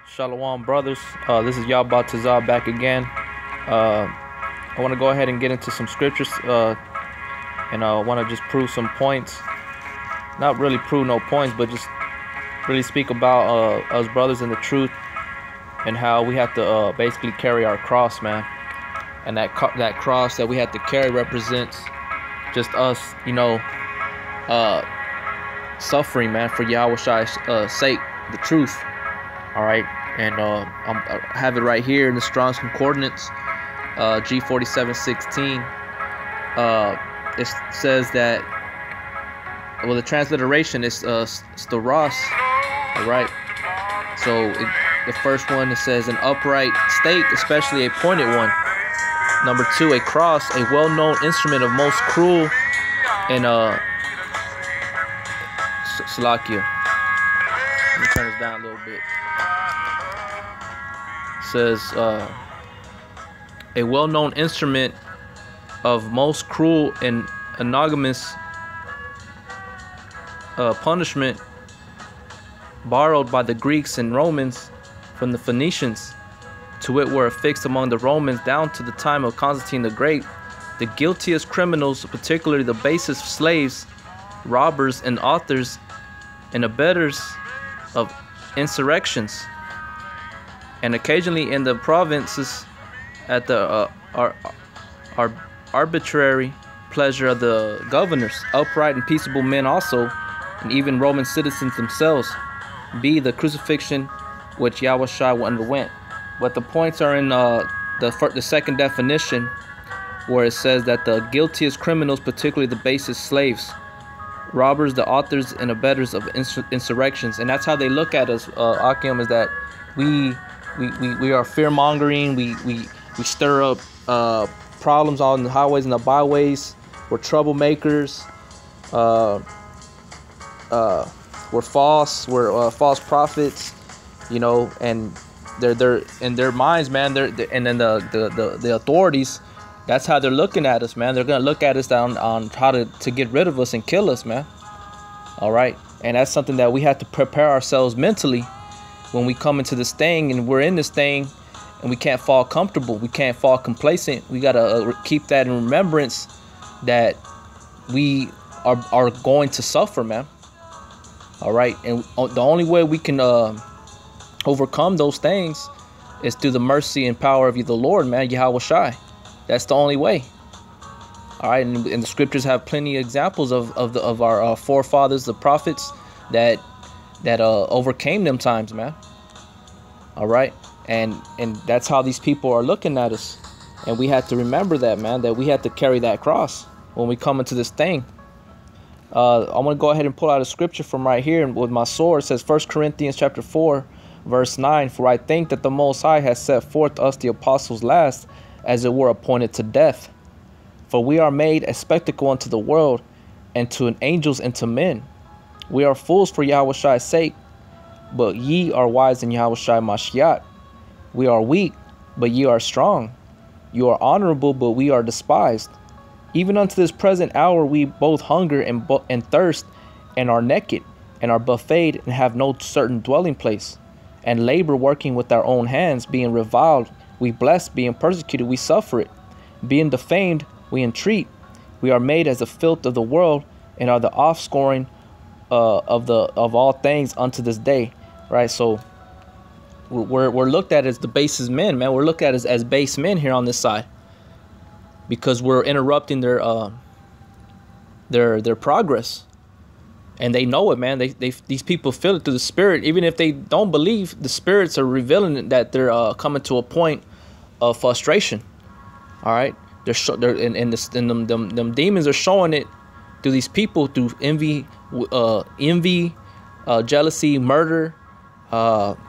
Shalom, brothers. This is Yahba Tazah back again. I want to go ahead and get into some scriptures, and I want to just prove some points. Not really prove no points, but just really speak about us brothers in the truth and how we have to basically carry our cross, man. And that cross that we have to carry represents just us, suffering, man, for Yahweh's sake, the truth. All right, and I have it right here in the Strong's Concordance, G4716. It says that, well, the transliteration is staros. All right, so the first one, it says an upright stake, especially a pointed one. Number two, a cross, a well-known instrument of most cruel and Salakia. Let me turn this down a little bit. Says a well-known instrument of most cruel and anogamous punishment, borrowed by the Greeks and Romans from the Phoenicians, to it were affixed among the Romans down to the time of Constantine the Great. The guiltiest criminals, particularly the basest slaves, robbers, and authors and abettors of insurrections, and occasionally in the provinces at the arbitrary pleasure of the governors, upright and peaceable men also, and even Roman citizens themselves, be the crucifixion which Yahushua underwent. But the points are in the second definition, where it says that the guiltiest criminals, particularly the basest slaves, robbers, the authors and abettors of insurrections. And that's how they look at us, Akim, is that we are fear-mongering, we stir up problems on the highways and the byways, we're troublemakers, we're false, we're false prophets, and they're in their minds, man, and then the authorities, that's how they're looking at us, man. They're gonna look at us down on how to get rid of us and kill us, man. All right, and that's something that we have to prepare ourselves mentally when we come into this thing, and we're in this thing, and we can't fall comfortable, we can't fall complacent. We gotta keep that in remembrance, that we are going to suffer, man. All right, and the only way we can overcome those things is through the mercy and power of the Lord, man, Yahweh Shai. That's the only way. All right, and the scriptures have plenty of examples of our forefathers, the prophets, that overcame them times, man. All right, and that's how these people are looking at us, and we have to remember that, man, that we have to carry that cross when we come into this thing. I'm gonna go ahead and pull out a scripture from right here with my sword. It says 1 Corinthians chapter 4, verse 9. For I think that the Most High has set forth us the apostles last, as it were appointed to death. For we are made a spectacle unto the world, and to angels and to men. We are fools for Yahweh's sake, but ye are wise in Yahushua Mashiach. We are weak, but ye are strong. You are honorable, but we are despised. Even unto this present hour we both hunger and thirst, and are naked, and are buffeted, and have no certain dwelling place, and labor working with our own hands, being reviled, we bless, being persecuted, we suffer it. Being defamed, we entreat. We are made as the filth of the world, and are the offscoring of all things unto this day. Right? So we're looked at as the basest men, man. We're looked at as base men here on this side, because we're interrupting their progress. And they know it, man. These people feel it through the spirit. Even if they don't believe, the spirits are revealing that they're coming to a point of frustration. All right, them demons are showing it through these people, through envy, jealousy, murder,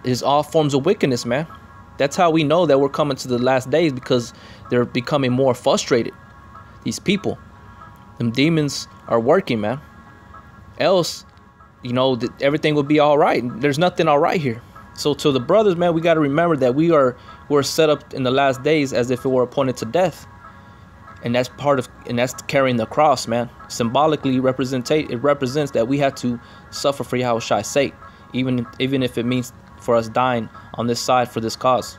is all forms of wickedness, man. That's how we know that we're coming to the last days, because they're becoming more frustrated. These people, them demons are working, man. Else, everything would be all right. There's nothing all right here. So to the brothers, man, we got to remember that we're set up in the last days as if it were appointed to death. And that's that's carrying the cross, man. Symbolically, it represents that we have to suffer for Yahweh's sake, even if it means for us dying on this side for this cause.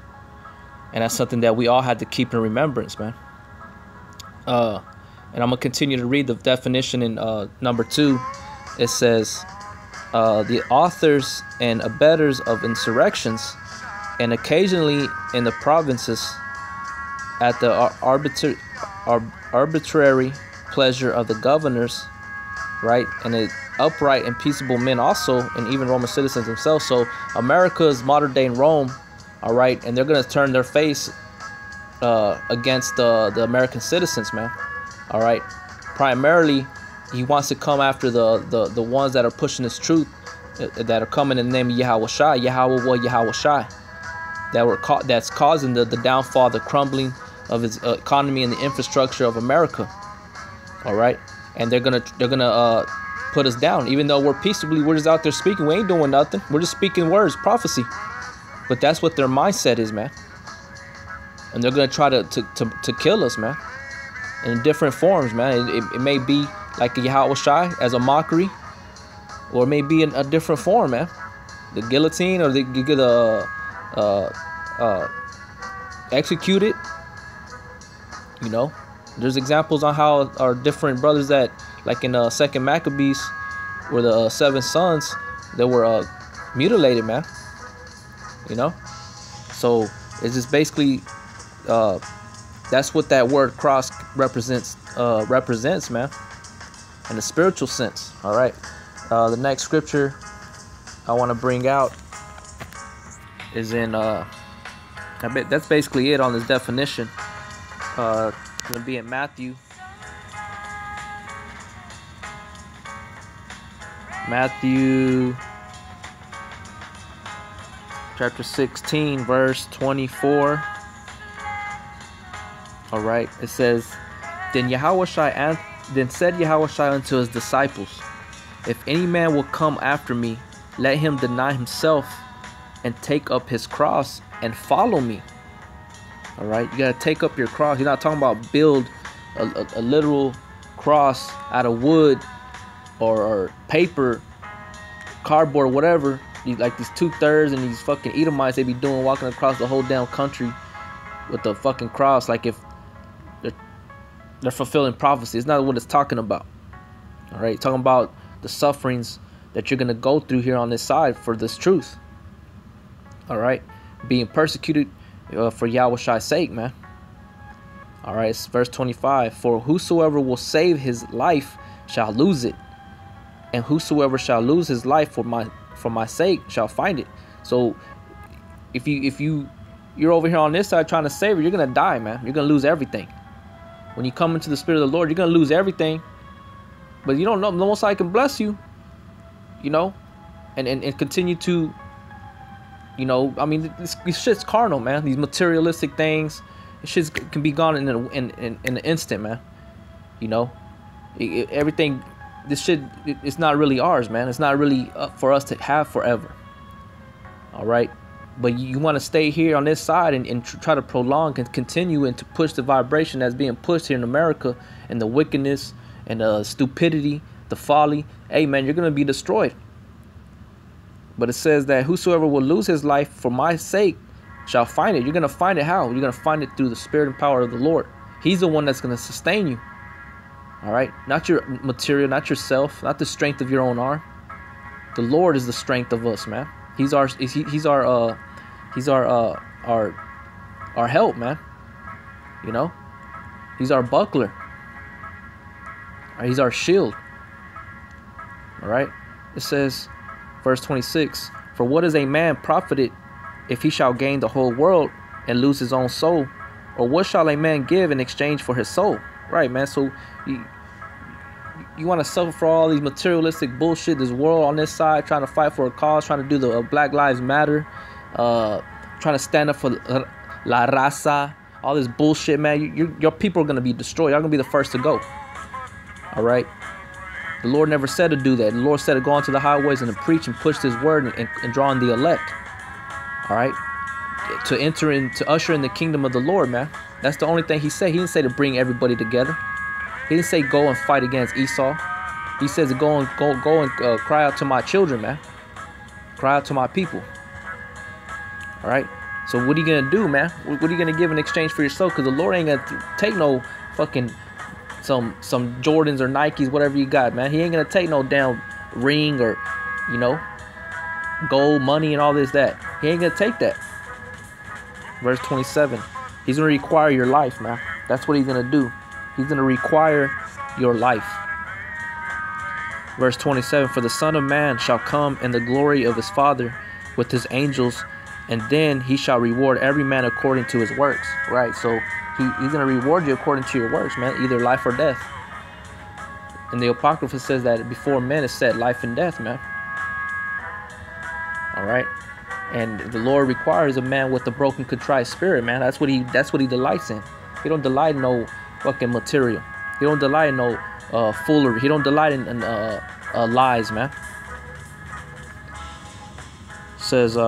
And that's something that we all had to keep in remembrance, man. And I'm going to continue to read the definition in number 2. It says, the authors and abettors of insurrections, and occasionally in the provinces at the arbitrary pleasure of the governors, right? And the upright and peaceable men also, and even Roman citizens themselves. So America is modern day in Rome, all right? And they're going to turn their face against the American citizens, man. All right. Primarily, he wants to come after the ones that are pushing this truth, that are coming in the name of Yahweh Shai, Yahweh Shai, that's causing the downfall, the crumbling of his economy and the infrastructure of America. All right. And they're gonna put us down, even though we're just out there speaking. We ain't doing nothing. We're just speaking words, prophecy. But that's what their mindset is, man. And they're gonna try to kill us, man. In different forms, man. It may be like a Yahweh Shai as a mockery, or it may be in a different form, man. The guillotine, or they get executed. You know, there's examples on how our different brothers that, like in Second Maccabees, where the 7 sons that were mutilated, man. You know, so it's just basically. That's what that word cross represents, man, in a spiritual sense. All right. The next scripture I want to bring out is in. That's basically it on this definition. It's gonna be in Matthew. Chapter 16, verse 24. All right, it says, then said Yahweh Shai unto his disciples, if any man will come after me, let him deny himself and take up his cross and follow me. All right, you gotta take up your cross. You're not talking about build a literal cross out of wood or paper, cardboard, whatever. Like these 2/3 and these fucking Edomites, they be doing, walking across the whole damn country with the fucking cross, like if they're fulfilling prophecy. It's not what it's talking about. All right, talking about the sufferings that you're gonna go through here on this side for this truth. All right, being persecuted for Yahweh Shai's sake, man. All right, it's verse 25. For whosoever will save his life shall lose it, and whosoever shall lose his life for my sake shall find it. So if you're over here on this side trying to save it, you're gonna die, man. You're gonna lose everything. When you come into the Spirit of the Lord, you're gonna lose everything. But you don't know, the Most High can bless you, you know, and continue to, you know, I mean, this shit's carnal, man. These materialistic things, this shit can be gone in an instant, man. You know, everything, this shit, it's not really ours, man. It's not really up for us to have forever. All right. But you want to stay here on this side and try to prolong and continue and to push the vibration that's being pushed here in America, and the wickedness and the stupidity, the folly. Hey, man, you're going to be destroyed. But it says that whosoever will lose his life for my sake shall find it. You're going to find it how? You're going to find it through the Spirit and power of the Lord. He's the one that's going to sustain you. All right? Not your material, not yourself, not the strength of your own arm. The Lord is the strength of us, man. He's our help, man. You know, he's our buckler. He's our shield. All right. It says, verse 26, for what is a man profited if he shall gain the whole world and lose his own soul? Or what shall a man give in exchange for his soul? Right, man. So you want to suffer for all these materialistic bullshit, this world on this side, trying to fight for a cause, trying to do the Black Lives Matter, trying to stand up for La Raza, all this bullshit, man. Your people are going to be destroyed. Y'all going to be the first to go. All right. The Lord never said to do that. The Lord said to go onto the highways and to preach and push his word and draw in the elect. All right. To enter in, to usher in the kingdom of the Lord, man. That's the only thing he said. He didn't say to bring everybody together. He didn't say go and fight against Esau. He says to go and cry out to my children, man. Cry out to my people. All right. So what are you gonna do, man? What are you gonna give in exchange for your soul? Because the Lord ain't gonna take no fucking some Jordans or Nikes, whatever you got, man. He ain't gonna take no damn ring or, you know, gold, money, and all this that. He ain't gonna take that. Verse 27. He's gonna require your life, man. That's what he's gonna do. He's gonna require your life. Verse 27. For the Son of Man shall come in the glory of his Father with his angels, and then he shall reward every man according to his works. Right? So he's going to reward you according to your works, man. Either life or death. And the Apocrypha says that before men is set life and death, man. All right? And the Lord requires a man with a broken, contrite spirit, man. That's what he delights in. He don't delight in no fucking material. He don't delight in no foolery. He don't delight in lies, man. Says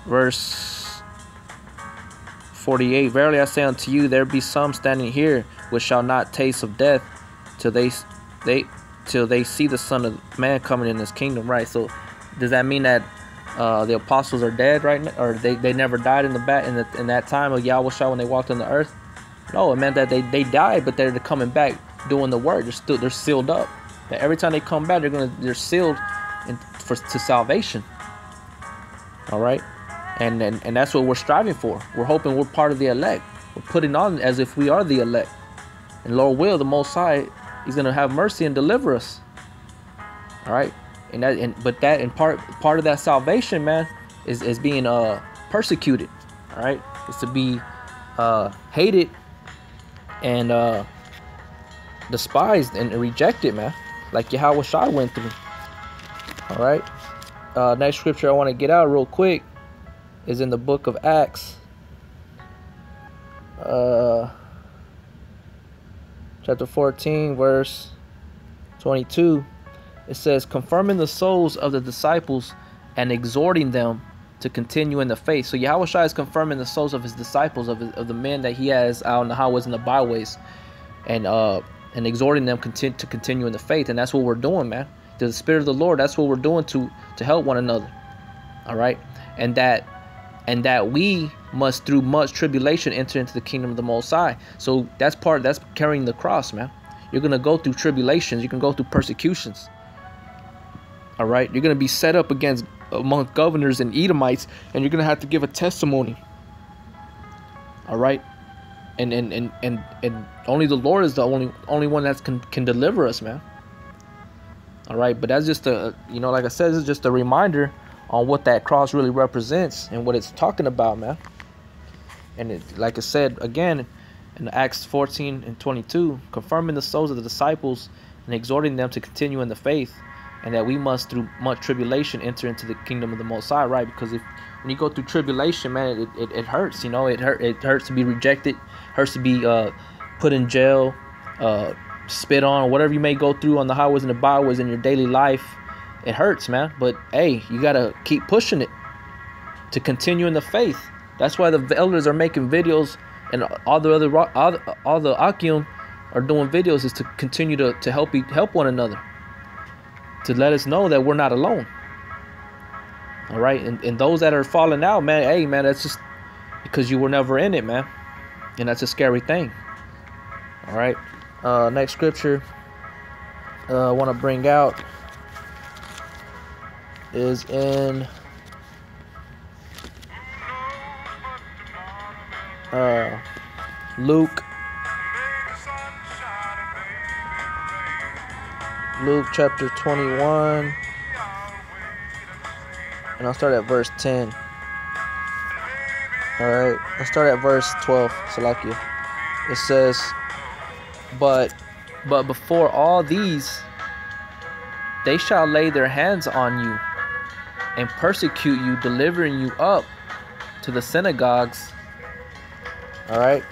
verse 48, verily I say unto you, there be some standing here which shall not taste of death till they see the Son of Man coming in his kingdom. Right? So does that mean that the apostles are dead right now, or they never died in that time of Yahweh when they walked on the earth? No, it meant that they died, but they're coming back doing the work. They're sealed up. That every time they come back, they're sealed to salvation. All right. And that's what we're striving for. We're hoping we're part of the elect. We're putting on as if we are the elect. And Lord will, the Most High, He's gonna have mercy and deliver us. All right. But part of that salvation, man, is being persecuted. All right. It's to be hated and despised and rejected, man, like Yahweh Shai went through. All right. Next scripture I want to get out real quick is in the book of Acts, chapter 14, verse 22. It says, confirming the souls of the disciples and exhorting them to continue in the faith. So Yahweh Shai is confirming the souls of his disciples, of the men that he has out in the highways and the byways, and exhorting them to continue in the faith. And that's what we're doing, man. The Spirit of the Lord, that's what we're doing to help one another. All right. And that we must through much tribulation enter into the kingdom of the Most High. So that's carrying the cross, man. You're going to go through tribulations. You can go through persecutions. All right. You're going to be set up among governors and Edomites, and you're going to have to give a testimony. All right. And only the Lord is the only one that can deliver us, man. All right. But that's just like I said, this is just a reminder on what that cross really represents and what it's talking about, man. And like I said again in Acts 14 and 22, confirming the souls of the disciples and exhorting them to continue in the faith, and that we must through much tribulation enter into the kingdom of the Most High, right? Because when you go through tribulation, man, it hurts. It hurts to be rejected, hurts to be put in jail, spit on, or whatever you may go through on the highways and the byways in your daily life. It hurts, man. But hey, you gotta keep pushing it to continue in the faith. That's why the elders are making videos, and all the Akim are doing videos, is to continue to help one another, to let us know that we're not alone. All right. And those that are falling out, man, hey, man, that's just because you were never in it, man. And that's a scary thing. All right. Next scripture I want to bring out is in Luke chapter 21, and I'll start at verse 10. All right, I'll start at verse 12. Salakia. It says, but before all these, they shall lay their hands on you and persecute you, delivering you up to the synagogues, all right,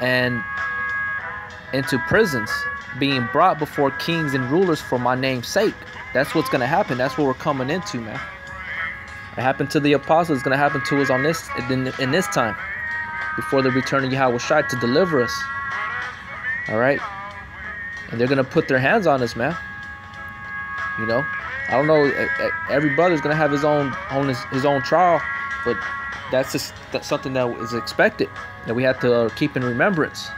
and into prisons, being brought before kings and rulers for my name's sake. That's what's going to happen. That's what we're coming into, man. It happened to the apostles. It's going to happen to us in this time, before the return of Yahweh Shai to deliver us. All right, and they're going to put their hands on us, man. I don't know. Every brother's gonna have his own his own trial, but that's something that is expected that we have to keep in remembrance.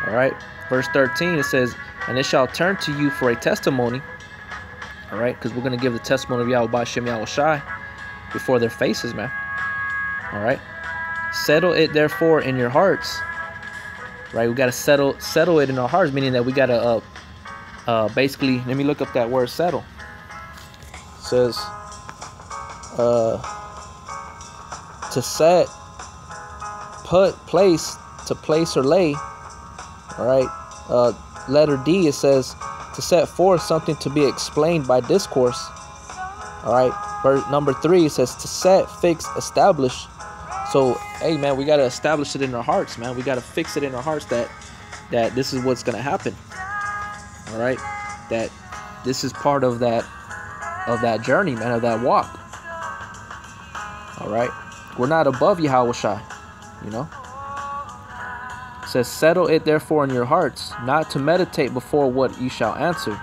All right, verse 13 it says, "And it shall turn to you for a testimony." All right, because we're gonna give the testimony of Yahweh B'Shem Yahweh Shai before their faces, man. All right, settle it therefore in your hearts. Right, we gotta settle it in our hearts, meaning that we gotta basically, let me look up that word settle. It says to set, put, place, to place or lay. All right, letter D, it says to set forth something to be explained by discourse. All right, verse number 3, it says to set, fix, establish. So hey man, we gotta establish it in our hearts, man. We gotta fix it in our hearts that this is what's gonna happen. All right, that this is part of that journey, man, of that walk. All right, we're not above Yahweh Shai, you know. It says, settle it therefore in your hearts, not to meditate before what you shall answer.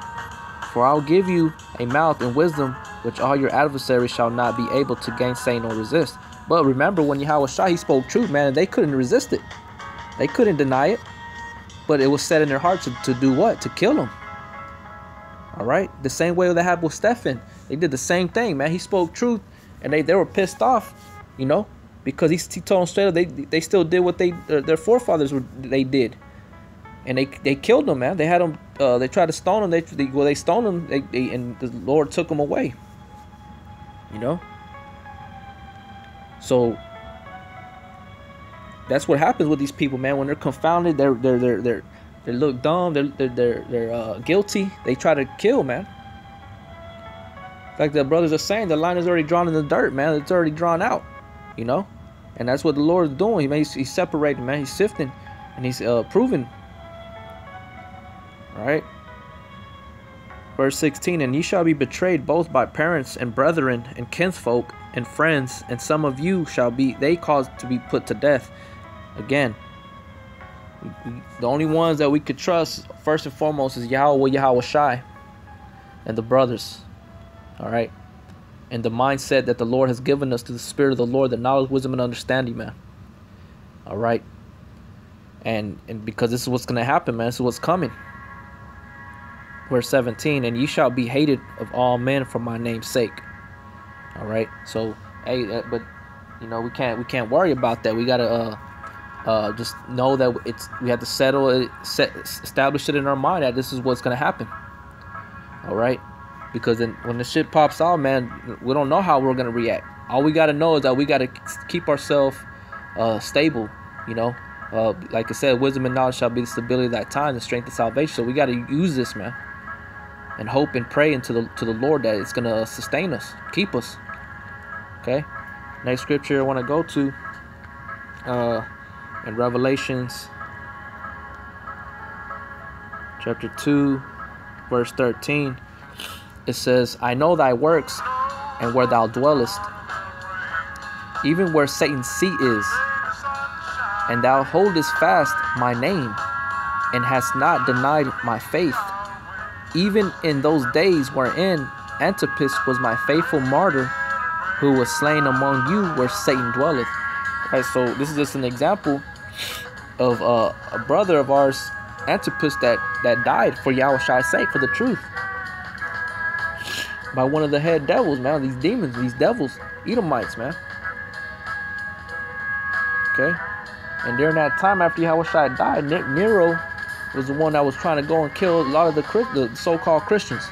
For I'll give you a mouth and wisdom, which all your adversaries shall not be able to gainsay nor resist. But remember, when Yahweh Shai, he spoke truth, man, and they couldn't resist it. They couldn't deny it. But it was set in their hearts to do what? To kill him. All right? The same way that happened with Stephen. They did the same thing, man. He spoke truth, and they were pissed off, you know, because he told them straight up they still did what their forefathers they did. And they killed him, man. They had him, they tried to stone him. They stoned him, and the Lord took him away. You know? So that's what happens with these people, man. When they're confounded, they look dumb, they're guilty. They try to kill, man. Like the brothers are saying, the line is already drawn in the dirt, man. It's already drawn out, you know. And that's what the Lord is doing. He's separating, man. He's sifting, and he's proving. All right. Verse 16, and ye shall be betrayed both by parents and brethren and kinsfolk and friends, and some of you shall be they caused to be put to death. Again, the only ones that we could trust first and foremost is Yahweh Shai and the brothers. All right, and the mindset that the Lord has given us to the Spirit of the Lord, the knowledge, wisdom, and understanding, man. All right, and because this is what's gonna happen, man. This is what's coming. Verse 17, and ye shall be hated of all men for my name's sake. All right, so hey, but you know, we can't worry about that. We gotta just know that we have to establish it in our mind that this is what's gonna happen. All right, because then when the shit pops out, man, we don't know how we're gonna react. All we gotta know is that we gotta keep ourselves stable. You know, like I said, wisdom and knowledge shall be the stability of that time, the strength of salvation. So we gotta use this, man, and hope and pray to the Lord that it's gonna sustain us, keep us. Okay, next scripture I want to go to in Revelations chapter 2 verse 13. It says, I know thy works and where thou dwellest, even where Satan's seat is, and thou holdest fast my name and hast not denied my faith, even in those days wherein Antipas was my faithful martyr, who was slain among you where Satan dwelleth. Right, so this is just an example of a brother of ours, Antipas, that died for Yahweh Shai's sake, for the truth, by one of the head devils, man. These demons, these devils, Edomites, man. Okay, and during that time after Yahweh Shai died, Nero was the one that was trying to go and kill a lot of the so-called Christians,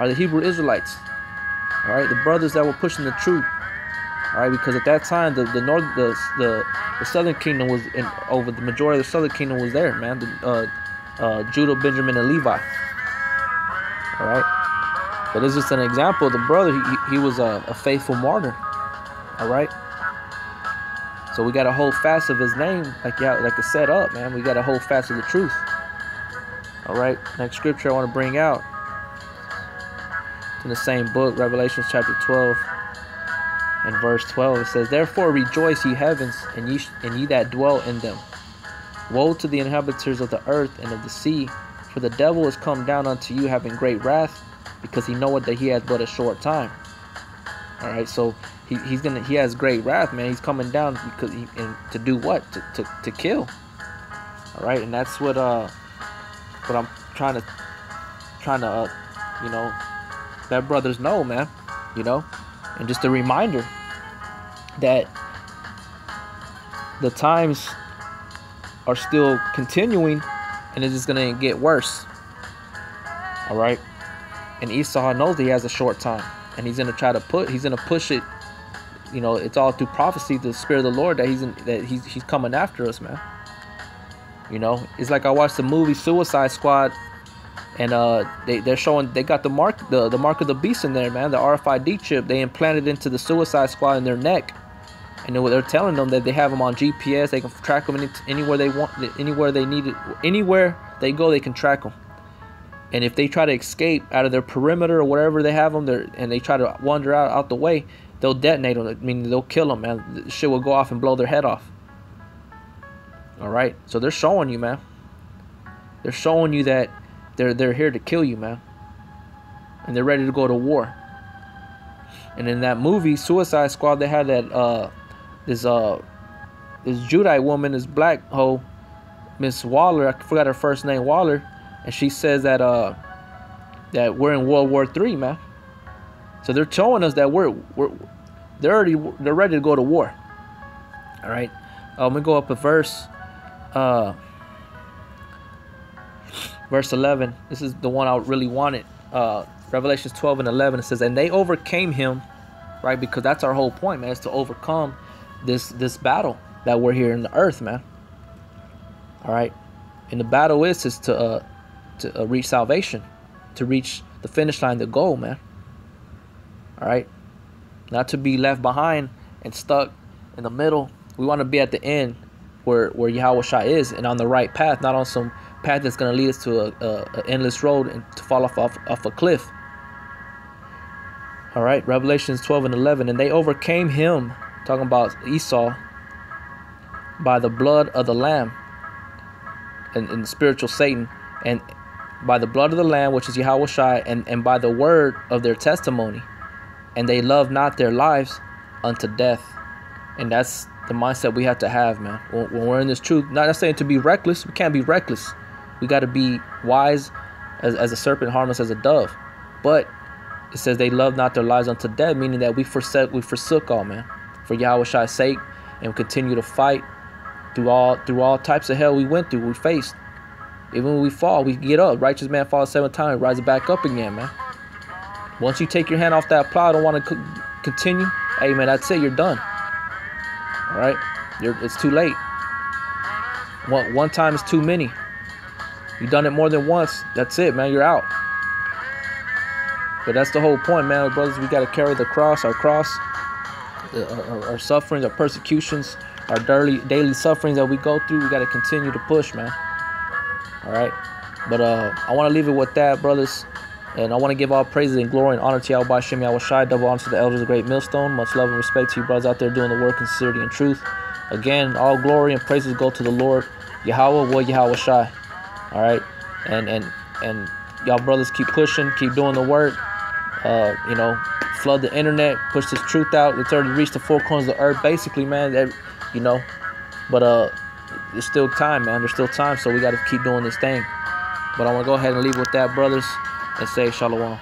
or the Hebrew Israelites. All right, the brothers that were pushing the truth. All right, because at that time the southern kingdom was over. The majority of the southern kingdom was there, man. Judah, Benjamin, and Levi. All right, but it's just an example. The brother, he was a faithful martyr. All right, so we got to hold fast of his name, like it's set up, man. We got to hold fast of the truth. All right, next scripture I want to bring out. In the same book, Revelation chapter 12 and verse 12, it says, therefore rejoice, ye heavens, and ye that dwell in them. Woe to the inhabitants of the earth and of the sea, for the devil is come down unto you, having great wrath, because he know that he has but a short time. All right, so he has great wrath, man. He's coming down because and to do what? To kill. All right, and that's what I'm trying to you know, let brothers know, man. You know, and just a reminder that the times are still continuing, and it's just gonna get worse. All right, and Esau knows that he has a short time, and he's gonna push it. You know, it's all through prophecy, the Spirit of the Lord, that he's coming after us, man. You know, it's like I watched the movie Suicide Squad, and they're showing they got the mark of the beast in there, man. The RFID chip they implanted into the Suicide Squad in their neck, and they're telling them that they have them on GPS. They can track them anywhere they want, anywhere they need it, anywhere they go, they can track them. And if they try to escape out of their perimeter or wherever they have them, and they try to wander out the way, they'll detonate them. I mean, they'll kill them, man. The shit will go off and blow their head off. All right, so they're showing you, man. They're showing you that they're here to kill you, man, and they're ready to go to war. And in that movie Suicide Squad, they had that this Judite woman, this black hoe, Miss Waller. I forgot her first name, Waller, and she says that that we're in World War III, man. So they're showing us that they're ready to go to war. All right, let me go up a verse. Verse 11. This is the one I really wanted. Revelations 12 and 11. It says, and they overcame him, right? Because that's our whole point, man, is to overcome this battle that we're here in the earth, man. All right, and the battle is to reach salvation, to reach the finish line, the goal, man. All right, not to be left behind and stuck in the middle. We want to be at the end where Yahushua is, and on the right path, not on some path that's going to lead us to a endless road and to fall off a cliff. All right, Revelations 12 and 11. And they overcame him, talking about Esau, by the blood of the Lamb and the spiritual Satan, and by the blood of the Lamb, which is Yahushua, and by the word of their testimony. And they loved not their lives unto death. And that's the mindset we have to have, man. When we're in this truth, not saying to be reckless. We can't be reckless. We got to be wise as a serpent, harmless as a dove. But it says they love not their lives unto death, meaning that we forsook all, man, for Yahushua's sake, and continue to fight through all types of hell we went through, we faced. Even when we fall, we get up. Righteous man falls 7 times, rises back up again, man. Once you take your hand off that plow, don't want to continue, hey, man, that's it. You're done. All right? It's too late. One time is too many. You've done it more than once. That's it, man. You're out. But that's the whole point, man. Brothers, we got to carry the cross, our sufferings, our persecutions, our daily sufferings that we go through. We got to continue to push, man. All right? But I want to leave it with that, brothers. And I want to give all praises and glory and honor to Yahweh Shem Yahushai. Double honor to the elders of the Great Millstone. Much love and respect to you brothers out there doing the work in sincerity and truth. Again, all glory and praises go to the Lord, Yahweh, Wa Yahweh Shai. All right, and y'all brothers keep pushing, keep doing the work. You know, flood the internet, push this truth out. It's already reached the four corners of the earth, basically, man. You know, but there's still time, man. There's still time, so we got to keep doing this thing. But I want to go ahead and leave with that, brothers, and say shalom.